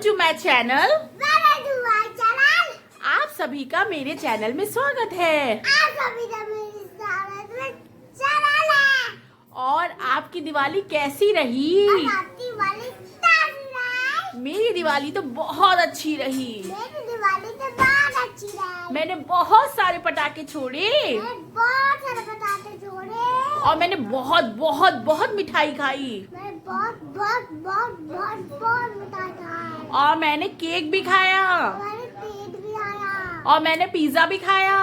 To my channel. आप सभी का मेरे चैनल में स्वागत है। और आपकी दिवाली कैसी रही? मेरी दिवाली तो बहुत अच्छी रही। मैंने बहुत सारे पटाखे छोड़े और मैंने बहुत बहुत बहुत मिठाई खाई और मैंने केक भी खाया और मैंने पिज्जा भी खाया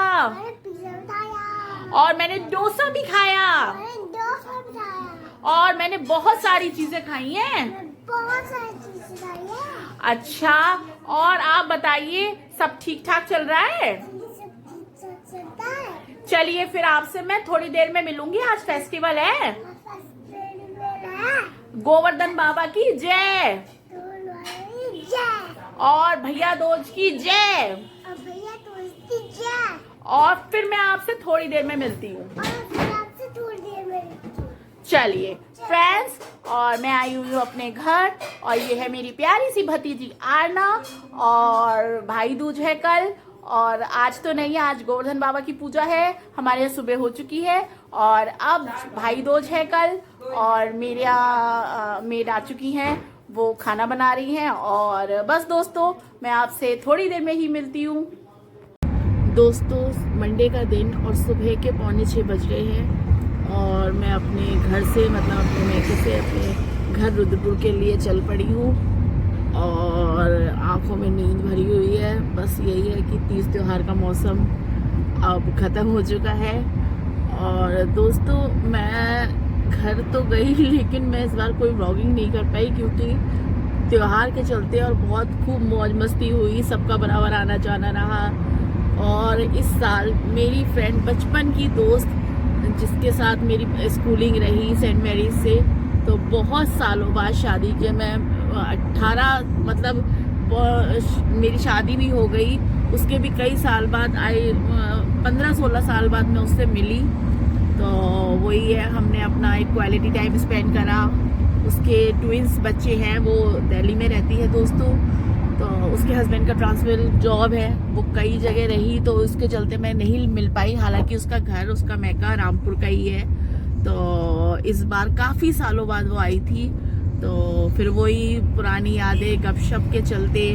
और मैंने डोसा भी खाया और मैंने बहुत सारी चीजें खाई हैं। अच्छा, और आप बताइए सब ठीक ठाक चल रहा है? चलिए फिर आपसे मैं थोड़ी देर में मिलूंगी। आज फेस्टिवल है। गोवर्धन बाबा की जय और भैया दूज की जय। और फिर मैं आपसे थोड़ी देर में मिलती हूँ। चलिए फ्रेंड्स, और मैं आई हुई हूँ अपने घर और ये है मेरी प्यारी सी भतीजी आरना। और भाई दूज है कल, और आज तो नहीं, आज गोवर्धन बाबा की पूजा है। हमारे यहाँ सुबह हो चुकी है और अब भाई दूज है कल। और मेरे मेड आ चुकी हैं, वो खाना बना रही हैं। और बस दोस्तों, मैं आपसे थोड़ी देर में ही मिलती हूँ। दोस्तों, मंडे का दिन और सुबह के 5:45 बज रहे हैं और मैं अपने घर से, मतलब अपने मैके से अपने घर रुद्रपुर के लिए चल पड़ी हूँ। और आंखों में नींद भरी हुई है। बस यही है कि तीज त्योहार का मौसम अब ख़त्म हो चुका है। और दोस्तों, मैं घर तो गई लेकिन मैं इस बार कोई व्लॉगिंग नहीं कर पाई क्योंकि त्योहार के चलते और बहुत खूब मौज मस्ती हुई, सबका बराबर आना जाना रहा। और इस साल मेरी फ्रेंड, बचपन की दोस्त जिसके साथ मेरी स्कूलिंग रही सेंट मैरीज से, तो बहुत सालों बाद शादी के, मैं 18, मतलब मेरी शादी भी हो गई, उसके भी कई साल बाद आई, 15-16 साल बाद मैं उससे मिली। तो वही है, हमने अपना एक क्वालिटी टाइम स्पेंड करा। उसके ट्विंस बच्चे हैं, वो दिल्ली में रहती है दोस्तों। तो उसके हस्बैंड का ट्रांसफर जॉब है, वो कई जगह रही, तो उसके चलते मैं नहीं मिल पाई। हालांकि उसका घर, उसका मैका रामपुर का ही है। तो इस बार काफ़ी सालों बाद वो आई थी, तो फिर वही पुरानी यादें गपशप के चलते,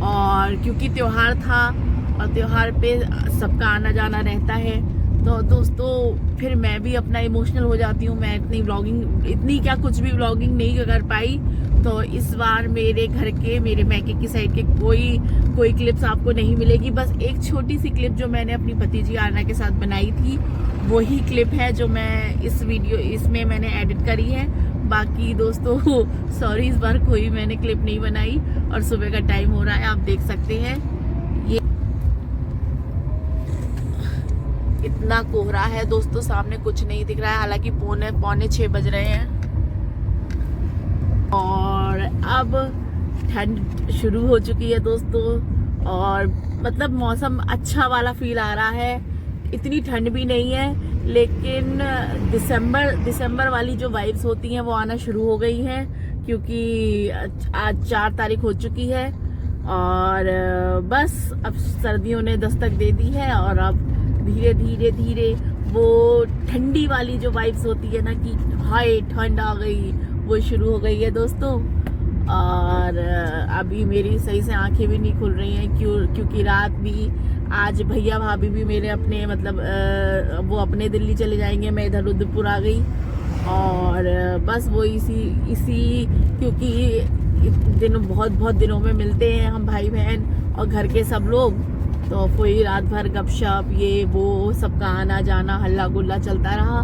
और क्योंकि त्योहार था और त्योहार पे सबका आना जाना रहता है, तो दोस्तों फिर मैं भी अपना इमोशनल हो जाती हूँ। मैं इतनी क्या, कुछ भी व्लॉगिंग नहीं कर पाई। तो इस बार मेरे घर के, मेरे मैके की साइड के कोई क्लिप्स आपको नहीं मिलेगी। बस एक छोटी सी क्लिप जो मैंने अपनी भतीजी आरना के साथ बनाई थी, वही क्लिप है जो मैं इसमें मैंने एडिट करी है। बाकी दोस्तों सॉरी, इस बार कोई मैंने क्लिप नहीं बनाई। और सुबह का टाइम हो रहा है, आप देख सकते हैं ये इतना कोहरा है दोस्तों, सामने कुछ नहीं दिख रहा है। हालांकि 5:45 बज रहे हैं और अब ठंड शुरू हो चुकी है दोस्तों। और मतलब मौसम अच्छा वाला फील आ रहा है। इतनी ठंड भी नहीं है, लेकिन दिसंबर वाली जो वाइब्स होती हैं वो आना शुरू हो गई हैं, क्योंकि आज 4 तारीख हो चुकी है। और बस अब सर्दियों ने दस्तक दे दी है और अब धीरे धीरे वो ठंडी वाली जो वाइब्स होती है ना, कि हाय ठंड आ गई, वो शुरू हो गई है दोस्तों। और अभी मेरी सही से आंखें भी नहीं खुल रही हैं, क्योंकि रात भी, आज भैया भाभी भी मेरे अपने, मतलब वो अपने दिल्ली चले जाएंगे, मैं इधर रुद्रपुर आ गई। और बस वो इसी क्योंकि बहुत दिनों में मिलते हैं हम भाई बहन और घर के सब लोग, तो कोई रात भर गपशप ये वो सबका आना जाना हल्ला गुल्ला चलता रहा,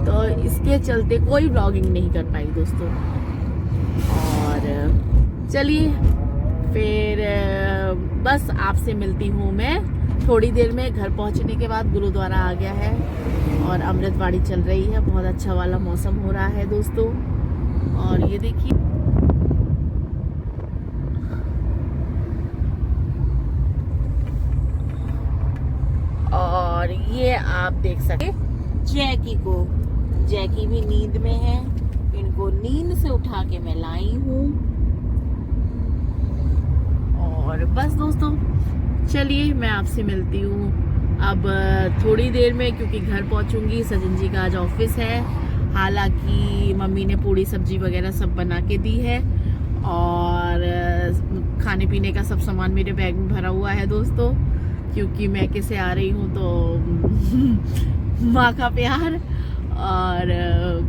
तो इसके चलते कोई व्लॉगिंग नहीं कर पाई दोस्तों। और चलिए फिर बस आपसे मिलती हूँ मैं थोड़ी देर में। घर पहुँचने के बाद गुरुद्वारा आ गया है और अमृतवाणी चल रही है, बहुत अच्छा वाला मौसम हो रहा है दोस्तों। और ये देखिए, और ये आप देख सकते जैकी भी नींद में है। इनको नींद से उठा के मैं लाई हूँ। चलिए मैं आपसे मिलती हूँ अब थोड़ी देर में, क्योंकि घर पहुँचूंगी। सचिन जी का आज ऑफिस है, हालांकि मम्मी ने पूड़ी सब्जी वगैरह सब बना के दी है और खाने पीने का सब सामान मेरे बैग में भरा हुआ है दोस्तों, क्योंकि मैं कैसे आ रही हूँ तो माँ का प्यार। और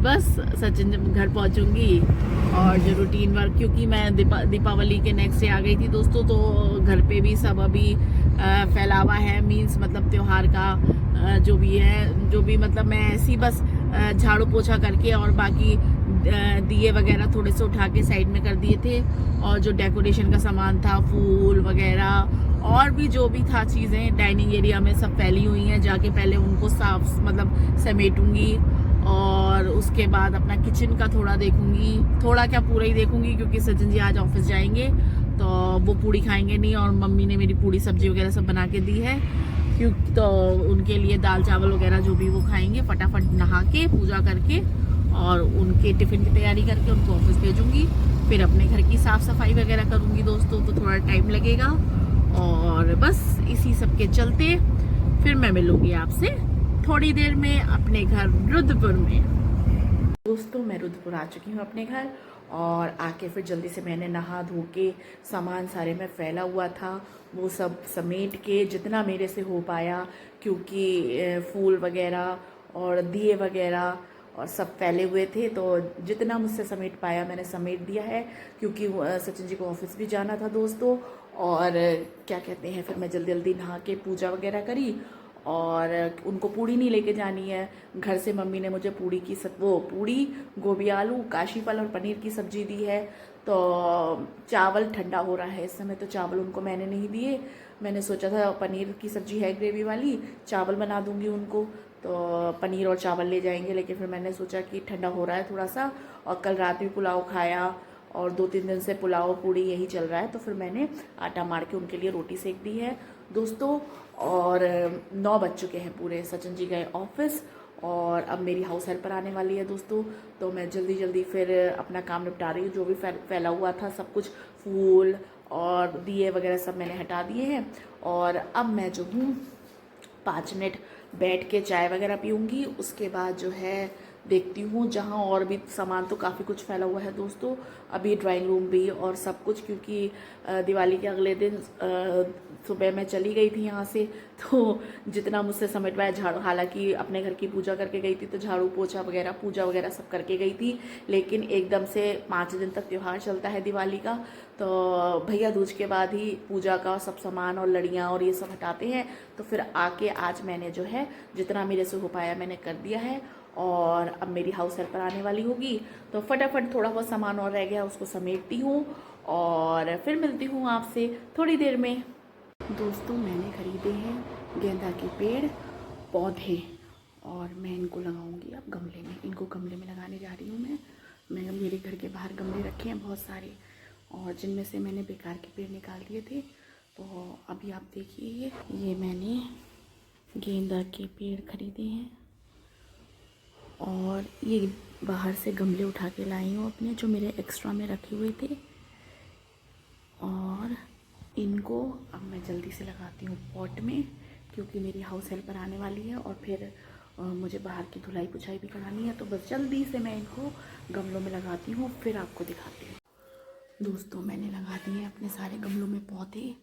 बस सचिन जब घर पहुँचूंगी और जो रूटीन वर्क, क्योंकि मैं दीपावली के नेक्स्ट डे आ गई थी दोस्तों, तो घर पे भी सब अभी फैलावा है, मीन्स मतलब त्योहार का जो भी है, जो भी मतलब मैं ऐसी बस झाड़ू पोछा करके और बाकी दिए वगैरह थोड़े से उठा के साइड में कर दिए थे, और जो डेकोरेशन का सामान था, फूल वगैरह और भी जो भी था चीज़ें डाइनिंग एरिया में सब फैली हुई हैं, जाके पहले उनको साफ मतलब समेटूंगी और उसके बाद अपना किचन का थोड़ा देखूंगी, थोड़ा क्या पूरा ही देखूंगी, क्योंकि सचिन जी आज ऑफिस जाएंगे तो वो पूड़ी खाएंगे नहीं, और मम्मी ने मेरी पूड़ी सब्जी वगैरह सब बना के दी है, क्योंकि तो उनके लिए दाल चावल वगैरह जो भी वो खाएंगे। फटाफट नहा के पूजा करके और उनके टिफिन की तैयारी करके उनको ऑफिस भेजूंगी, फिर अपने घर की साफ सफाई वगैरह करूंगी दोस्तों, तो थोड़ा टाइम लगेगा। और बस इसी सब के चलते फिर मैं मिलूंगी आपसे थोड़ी देर में अपने घर रुद्रपुर में। दोस्तों मैं रुद्रपुर आ चुकी हूँ अपने घर, और आके फिर जल्दी से मैंने नहा धो के सामान सारे में फैला हुआ था वो सब समेट के जितना मेरे से हो पाया, क्योंकि फूल वगैरह और दिए वगैरह और सब फैले हुए थे, तो जितना मुझसे समेट पाया मैंने समेट दिया है, क्योंकि सचिन जी को ऑफिस भी जाना था दोस्तों। और क्या कहते हैं, फिर मैं जल्दी जल्दी नहा के पूजा वगैरह करी, और उनको पूड़ी नहीं लेके जानी है घर से। मम्मी ने मुझे पूड़ी की वो पूड़ी, गोभी आलू, काशी फल और पनीर की सब्जी दी है। तो चावल ठंडा हो रहा है इस समय, तो चावल उनको मैंने नहीं दिए। मैंने सोचा था पनीर की सब्जी है ग्रेवी वाली, चावल बना दूंगी उनको, तो पनीर और चावल ले जाएंगे। लेकिन फिर मैंने सोचा कि ठंडा हो रहा है थोड़ा सा, और कल रात भी पुलाव खाया और 2-3 दिन से पुलाव पूड़ी यही चल रहा है, तो फिर मैंने आटा मार के उनके लिए रोटी सेक दी है दोस्तों। और 9 बज चुके हैं पूरे, सचिन जी गए ऑफिस, और अब मेरी हाउस हेल्पर आने वाली है दोस्तों, तो मैं जल्दी जल्दी फिर अपना काम निपटा रही हूँ। जो भी फैला हुआ था सब कुछ, फूल और दिए वगैरह सब मैंने हटा दिए हैं, और अब मैं जो हूँ 5 मिनट बैठ के चाय वगैरह पीऊँगी। उसके बाद जो है देखती हूँ, जहाँ और भी सामान तो काफ़ी कुछ फैला हुआ है दोस्तों, अभी ड्राइंग रूम भी और सब कुछ, क्योंकि दिवाली के अगले दिन सुबह मैं चली गई थी यहाँ से, तो जितना मुझसे समेटवाया झाड़ू, हालांकि अपने घर की पूजा करके गई थी तो झाड़ू पोछा वगैरह पूजा वगैरह सब करके गई थी, लेकिन एकदम से 5 दिन तक त्यौहार चलता है दिवाली का, तो भैया दूज के बाद ही पूजा का सब सामान और लड़ियाँ और ये सब हटाते हैं। तो फिर आके आज मैंने जो है जितना मेरे से हो पाया मैंने कर दिया है, और अब मेरी हाउस हेल्पर आने वाली होगी, तो फटाफट थोड़ा बहुत सामान और रह गया उसको समेटती हूँ, और फिर मिलती हूँ आपसे थोड़ी देर में। दोस्तों मैंने खरीदे हैं गेंदा के पेड़ पौधे, और मैं इनको लगाऊंगी अब गमले में, इनको गमले में लगाने जा रही हूँ मैं मेरे घर के बाहर गमले रखे हैं बहुत सारे, और जिनमें से मैंने बेकार के पेड़ निकाल दिए थे। तो अभी आप देखिए, ये मैंने गेंदा के पेड़ खरीदे हैं, और ये बाहर से गमले उठा के लाई हूँ अपने, जो मेरे एक्स्ट्रा में रखे हुए थे, और इनको अब मैं जल्दी से लगाती हूँ पॉट में, क्योंकि मेरी हाउस हेल्पर आने वाली है, और फिर मुझे बाहर की धुलाई पुछाई भी करानी है, तो बस जल्दी से मैं इनको गमलों में लगाती हूँ, फिर आपको दिखाती हूँ। दोस्तों मैंने लगा दिए अपने सारे गमलों में पौधे,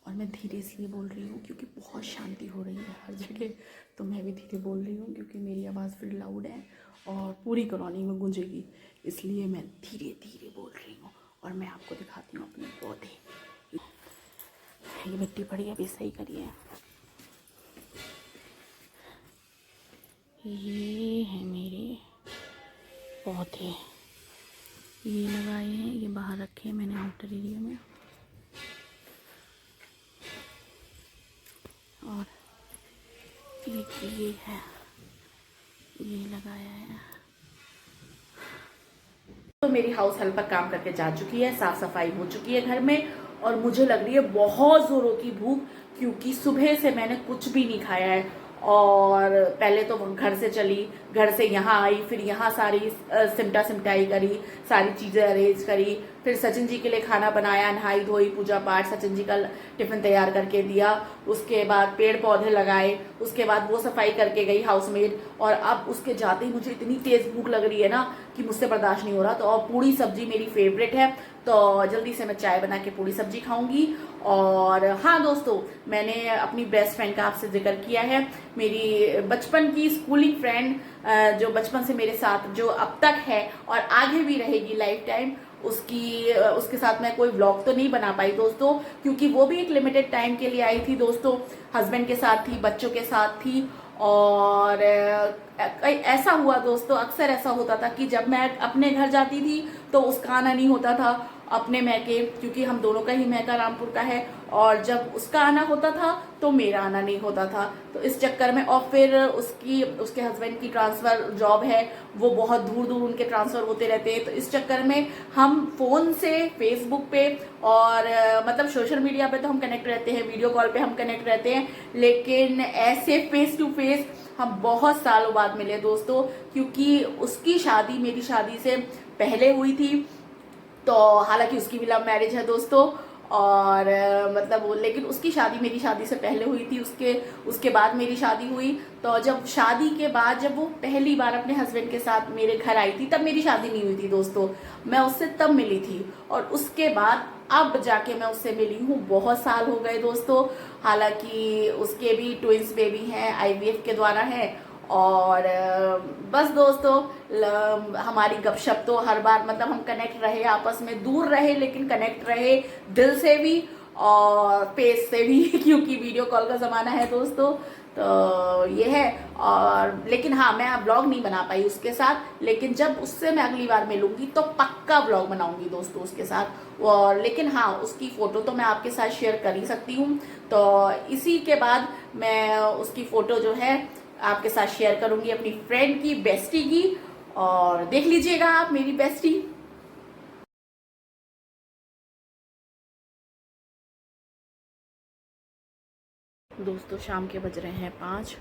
और मैं धीरे इसलिए बोल रही हूँ क्योंकि बहुत शांति हो रही है हर जगह, तो मैं भी धीरे बोल रही हूँ क्योंकि मेरी आवाज़ फिर लाउड है और पूरी कॉलोनी में गूंजेगी, इसलिए मैं धीरे धीरे बोल रही हूँ। और मैं आपको दिखाती हूँ अपने पौधे। ये मिट्टी पड़ी है, अभी सही करिए। ये है मेरे पौधे, ये लगाए हैं, ये बाहर रखे हैं मैंने आउटर एरिया में, और एक ये है, ये लगाया है। तो मेरी हाउस हेल्पर काम करके जा चुकी है, साफ सफाई हो चुकी है घर में, और मुझे लग रही है बहुत जोरों की भूख, क्योंकि सुबह से मैंने कुछ भी नहीं खाया है। और पहले तो घर से चली, घर से यहाँ आई, फिर यहाँ सारी सिमटा सिमटाई करी, सारी चीज़ें अरेंज करी, फिर सचिन जी के लिए खाना बनाया, नहाई धोई, पूजा पाठ, सचिन जी का टिफिन तैयार करके दिया, उसके बाद पेड़ पौधे लगाए, उसके बाद वो सफाई करके गई हाउसमेट। और अब उसके जाते ही मुझे इतनी तेज भूख लग रही है ना कि मुझसे बर्दाश्त नहीं हो रहा। तो और पूड़ी सब्जी मेरी फेवरेट है, तो जल्दी से मैं चाय बना के पूड़ी सब्जी खाऊंगी। और हाँ दोस्तों, मैंने अपनी बेस्ट फ्रेंड का आपसे जिक्र किया है, मेरी बचपन की स्कूलिंग फ्रेंड, जो बचपन से मेरे साथ जो अब तक है और आगे भी रहेगी लाइफ टाइम, उसके साथ मैं कोई व्लॉग तो नहीं बना पाई दोस्तों, क्योंकि वो भी एक लिमिटेड टाइम के लिए आई थी दोस्तों। हस्बैंड के साथ थी, बच्चों के साथ थी। और ऐसा हुआ दोस्तों, अक्सर ऐसा होता था कि जब मैं अपने घर जाती थी तो उसका आना नहीं होता था अपने मैके, क्योंकि हम दोनों का ही मैका रामपुर का है। और जब उसका आना होता था तो मेरा आना नहीं होता था। तो इस चक्कर में, और फिर उसके हस्बैंड की ट्रांसफर जॉब है, वो बहुत दूर दूर उनके ट्रांसफर होते रहते हैं। तो इस चक्कर में हम फोन से, फेसबुक पे और मतलब सोशल मीडिया पे तो हम कनेक्ट रहते हैं, वीडियो कॉल पे हम कनेक्ट रहते हैं, लेकिन ऐसे फेस टू फेस हम बहुत सालों बाद मिले दोस्तों, क्योंकि उसकी शादी मेरी शादी से पहले हुई थी। तो हालांकि उसकी भी लव मैरिज है दोस्तों, और मतलब वो, लेकिन उसकी शादी मेरी शादी से पहले हुई थी, उसके बाद मेरी शादी हुई। तो जब शादी के बाद, जब वो पहली बार अपने हस्बैंड के साथ मेरे घर आई थी, तब मेरी शादी नहीं हुई थी दोस्तों, मैं उससे तब मिली थी। और उसके बाद अब जाके मैं उससे मिली हूँ, बहुत साल हो गए दोस्तों। हालांकि उसके भी ट्विंस बेबी हैं, आईवीएफ के द्वारा है। और बस दोस्तों, हमारी गपशप तो हर बार, मतलब हम कनेक्ट रहे, आपस में दूर रहे लेकिन कनेक्ट रहे, दिल से भी और फेस से भी क्योंकि वीडियो कॉल का ज़माना है दोस्तों। तो ये है। और लेकिन हाँ, मैं ब्लॉग नहीं बना पाई उसके साथ, लेकिन जब उससे मैं अगली बार मिलूंगी तो पक्का ब्लॉग बनाऊंगी दोस्तों उसके साथ। और लेकिन हाँ, उसकी फ़ोटो तो मैं आपके साथ शेयर कर ही सकती हूँ। तो इसी के बाद मैं उसकी फ़ोटो जो है आपके साथ शेयर करूंगी, अपनी फ्रेंड की, बेस्टी की। और देख लीजिएगा आप मेरी बेस्टी। दोस्तों शाम के बज रहे हैं 5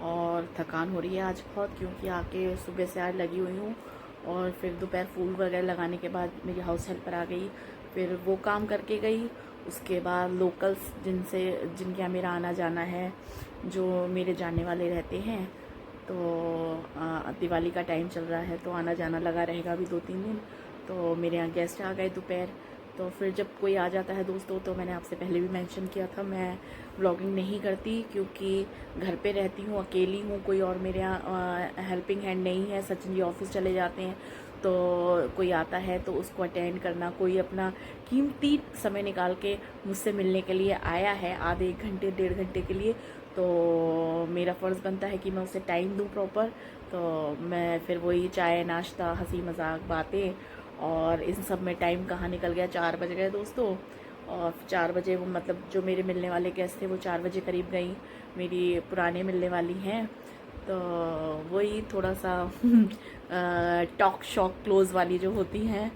और थकान हो रही है आज बहुत, क्योंकि आके सुबह से आज लगी हुई हूँ। और फिर दोपहर फूल वगैरह लगाने के बाद मेरी हाउस हेल्पर आ गई, फिर वो काम करके गई। उसके बाद लोकल्स जिनके यहाँ मेरा आना जाना है, जो मेरे जानने वाले रहते हैं, तो दिवाली का टाइम चल रहा है तो आना जाना लगा रहेगा अभी 2-3 दिन। तो मेरे यहाँ गेस्ट आ गए दोपहर। तो फिर जब कोई आ जाता है दोस्तों, तो मैंने आपसे पहले भी मेंशन किया था, मैं व्लॉगिंग नहीं करती क्योंकि घर पे रहती हूँ, अकेली हूँ, कोई और मेरे यहाँ हेल्पिंग हैंड नहीं है। सचिन जी ऑफिस चले जाते हैं, तो कोई आता है तो उसको अटेंड करना, कोई अपना कीमती समय निकाल के मुझसे मिलने के लिए आया है, आधे 1 घंटे 1.5 घंटे के लिए, तो मेरा फ़र्ज़ बनता है कि मैं उसे टाइम दूँ प्रॉपर। तो मैं फिर वही चाय नाश्ता, हंसी मजाक, बातें, और इन सब में टाइम कहाँ निकल गया, 4 बज गए दोस्तों। और 4 बजे वो, मतलब जो मेरे मिलने वाले गेस्ट थे वो 4 बजे करीब गई, मेरी पुराने मिलने वाली हैं। तो वही थोड़ा सा टॉक शॉक क्लोज़ वाली जो होती हैं,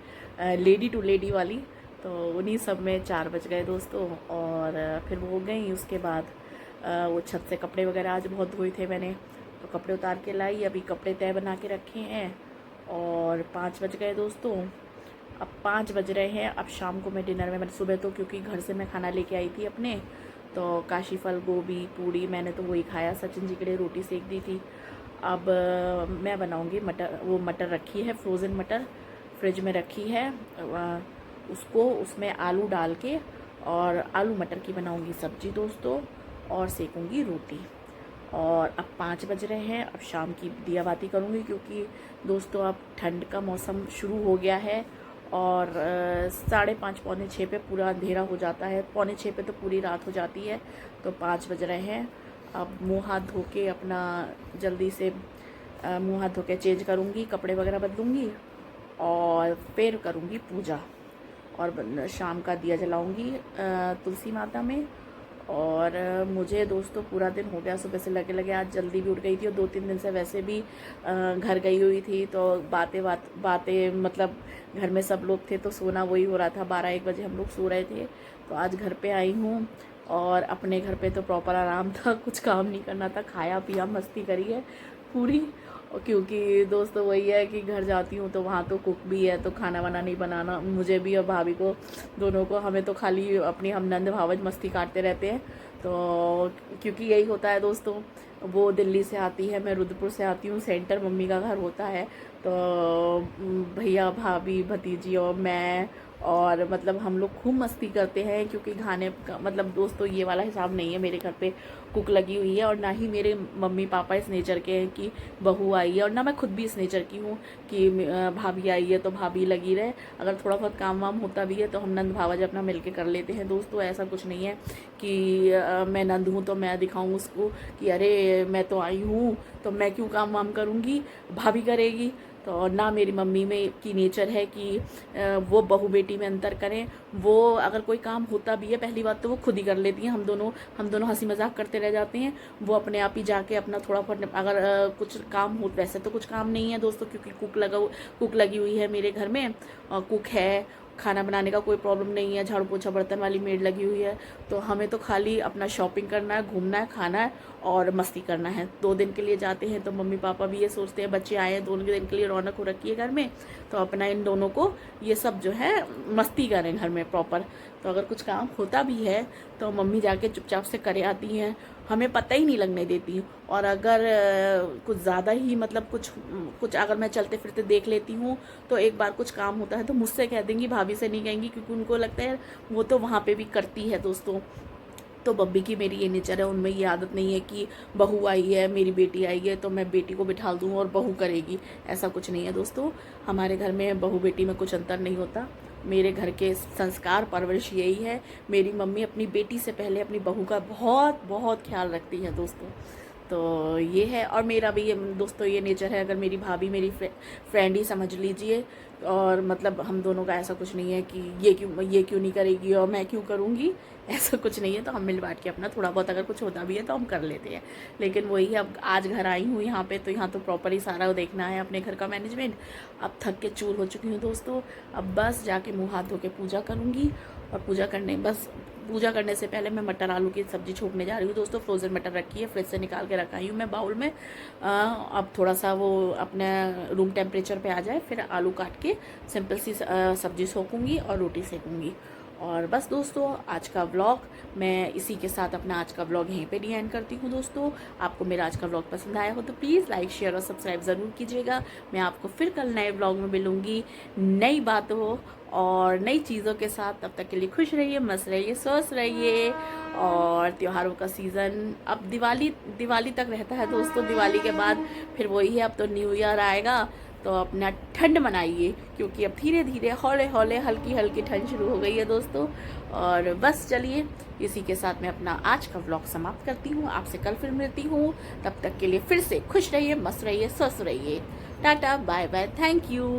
लेडी टू लेडी वाली, तो उन्हीं सब में 4 बज गए दोस्तों। और फिर वो गई, उसके बाद वो छत से कपड़े वगैरह आज बहुत धोए थे मैंने, तो कपड़े उतार के लाई, अभी कपड़े तय बना के रखे हैं। और 5 बज गए दोस्तों, अब 5 बज रहे हैं। अब शाम को मैं डिनर में, मैंने सुबह तो क्योंकि घर से मैं खाना लेके आई थी अपने, तो काशी फल, गोभी, पूड़ी, मैंने तो वही खाया, सचिन जी के लिए रोटी सेक दी थी। अब मैं बनाऊंगी मटर, वो मटर रखी है, फ्रोज़न मटर फ्रिज में रखी है, उसको उसमें आलू डाल के और आलू मटर की बनाऊंगी सब्जी दोस्तों, और सेकूंगी रोटी। और अब 5 बज रहे हैं, अब शाम की दिया बाती करूँगी, क्योंकि दोस्तों अब ठंड का मौसम शुरू हो गया है। और 5:30 पौने 6 पे पूरा अंधेरा हो जाता है, पौने 6 पे तो पूरी रात हो जाती है। तो 5 बज रहे हैं, अब मुँह हाथ धो के अपना जल्दी से मुँह हाथ धो के चेंज करूँगी, कपड़े वगैरह बदलूँगी, और फिर करूँगी पूजा, और शाम का दिया जलाऊँगी तुलसी माता में। और मुझे दोस्तों पूरा दिन हो गया, सुबह से लगे आज जल्दी भी उठ गई थी, और 2-3 दिन से वैसे भी घर गई हुई थी, तो बातें मतलब घर में सब लोग थे तो सोना वही हो रहा था, 12-1 बजे हम लोग सो रहे थे। तो आज घर पे आई हूँ, और अपने घर पे तो प्रॉपर आराम था, कुछ काम नहीं करना था, खाया पिया मस्ती करी है पूरी। और क्योंकि दोस्तों वही है कि घर जाती हूँ तो वहाँ तो कुक भी है, तो खाना वाना नहीं बनाना मुझे भी और भाभी को, दोनों को। हमें तो खाली अपनी हम नंद भावज मस्ती काटते रहते हैं। तो क्योंकि यही होता है दोस्तों, वो दिल्ली से आती है, मैं रुद्रपुर से आती हूँ, सेंटर मम्मी का घर होता है। तो भैया भाभी भतीजी और मैं, और मतलब हम लोग खूब मस्ती करते हैं। क्योंकि खाने का मतलब दोस्तों ये वाला हिसाब नहीं है, मेरे घर पे कुक लगी हुई है, और ना ही मेरे मम्मी पापा इस नेचर के हैं कि बहू आई है, और ना मैं खुद भी इस नेचर की हूँ कि भाभी आई है तो भाभी लगी रहे। अगर थोड़ा बहुत काम वाम होता भी है तो हम नंद भावज अपना मिल के कर लेते हैं दोस्तों। ऐसा कुछ नहीं है कि मैं नंद हूँ तो मैं दिखाऊँ उसको कि अरे मैं तो आई हूँ तो मैं क्यों काम वाम करूँगी, भाभी करेगी। तो ना मेरी मम्मी में की नेचर है कि वो बहू बेटी में अंतर करें। वो अगर कोई काम होता भी है, पहली बात तो वो खुद ही कर लेती हैं। हम दोनों हंसी मजाक करते रह जाते हैं। वो अपने आप ही जाके अपना थोड़ा बहुत अगर कुछ काम हो, वैसे तो कुछ काम नहीं है दोस्तों, क्योंकि कुक लगी हुई है मेरे घर में, कुक है, खाना बनाने का कोई प्रॉब्लम नहीं है, झाड़ू पोछा बर्तन वाली मेड लगी हुई है। तो हमें तो खाली अपना शॉपिंग करना है, घूमना है, खाना है और मस्ती करना है। 2 दिन के लिए जाते हैं तो मम्मी पापा भी ये सोचते हैं बच्चे आए हैं 2 दिन के लिए, रौनक हो रखी है घर में, तो अपना इन दोनों को ये सब जो है मस्ती करें घर में प्रॉपर। तो अगर कुछ काम होता भी है तो मम्मी जाके चुपचाप से करे आती हैं, हमें पता ही नहीं लगने देती। और अगर कुछ ज़्यादा ही मतलब कुछ अगर मैं चलते फिरते देख लेती हूँ तो एक बार कुछ काम होता है तो मुझसे कह देंगी, भाभी से नहीं कहेंगी, क्योंकि उनको लगता है वो तो वहाँ पे भी करती है दोस्तों। तो बब्बी की मेरी ये नेचर है, उनमें ये आदत नहीं है कि बहू आई है, मेरी बेटी आई है तो मैं बेटी को बिठा दूँ और बहू करेगी। ऐसा कुछ नहीं है दोस्तों, हमारे घर में बहू बेटी में कुछ अंतर नहीं होता। मेरे घर के संस्कार परवरिश यही है। मेरी मम्मी अपनी बेटी से पहले अपनी बहू का बहुत बहुत ख्याल रखती है दोस्तों। तो ये है, और मेरा भी ये दोस्तों ये नेचर है। अगर मेरी भाभी मेरी फ्रेंड ही समझ लीजिए, और मतलब हम दोनों का ऐसा कुछ नहीं है कि ये क्यों नहीं करेगी और मैं क्यों करूँगी, ऐसा कुछ नहीं है। तो हम मिल बांट के अपना थोड़ा बहुत अगर कुछ होता भी है तो हम कर लेते हैं। लेकिन वही है, अब आज घर आई हूँ यहाँ पे तो यहाँ तो प्रॉपर ही सारा देखना है अपने घर का मैनेजमेंट। अब थक के चूर हो चुकी हूँ दोस्तों, अब बस जाके मुँह हाथ धो के पूजा करूँगी। और पूजा करने से पहले मैं मटर आलू की सब्ज़ी छोकने जा रही हूँ दोस्तों। फ्रोज़न मटर रखी है, फ्रिज से निकाल के रखाई हूँ मैं बाउल में। अब थोड़ा सा वो अपने रूम टेम्परेचर पे आ जाए, फिर आलू काट के सिंपल सी सब्ज़ी सोखूँगी और रोटी सेकूँगी। और बस दोस्तों आज का व्लॉग मैं इसी के साथ अपना आज का व्लॉग यहीं पे एंड करती हूँ दोस्तों। आपको मेरा आज का व्लॉग पसंद आया हो तो प्लीज़ लाइक शेयर और सब्सक्राइब ज़रूर कीजिएगा। मैं आपको फिर कल नए व्लॉग में मिलूँगी नई बातों और नई चीज़ों के साथ। तब तक के लिए खुश रहिए, मस्त रहिए, स्वस्थ रहिए। और त्योहारों का सीज़न अब दिवाली तक रहता है दोस्तों। दिवाली के बाद फिर वही है, अब तो न्यू ईयर आएगा तो अपना ठंड मनाइए, क्योंकि अब धीरे धीरे हौले हौले हल्की हल्की ठंड शुरू हो गई है दोस्तों। और बस चलिए इसी के साथ मैं अपना आज का व्लॉग समाप्त करती हूँ। आपसे कल फिर मिलती हूँ, तब तक के लिए फिर से खुश रहिए, मस्त रहिए, स्वस्थ रहिए। Tata bye bye, thank you.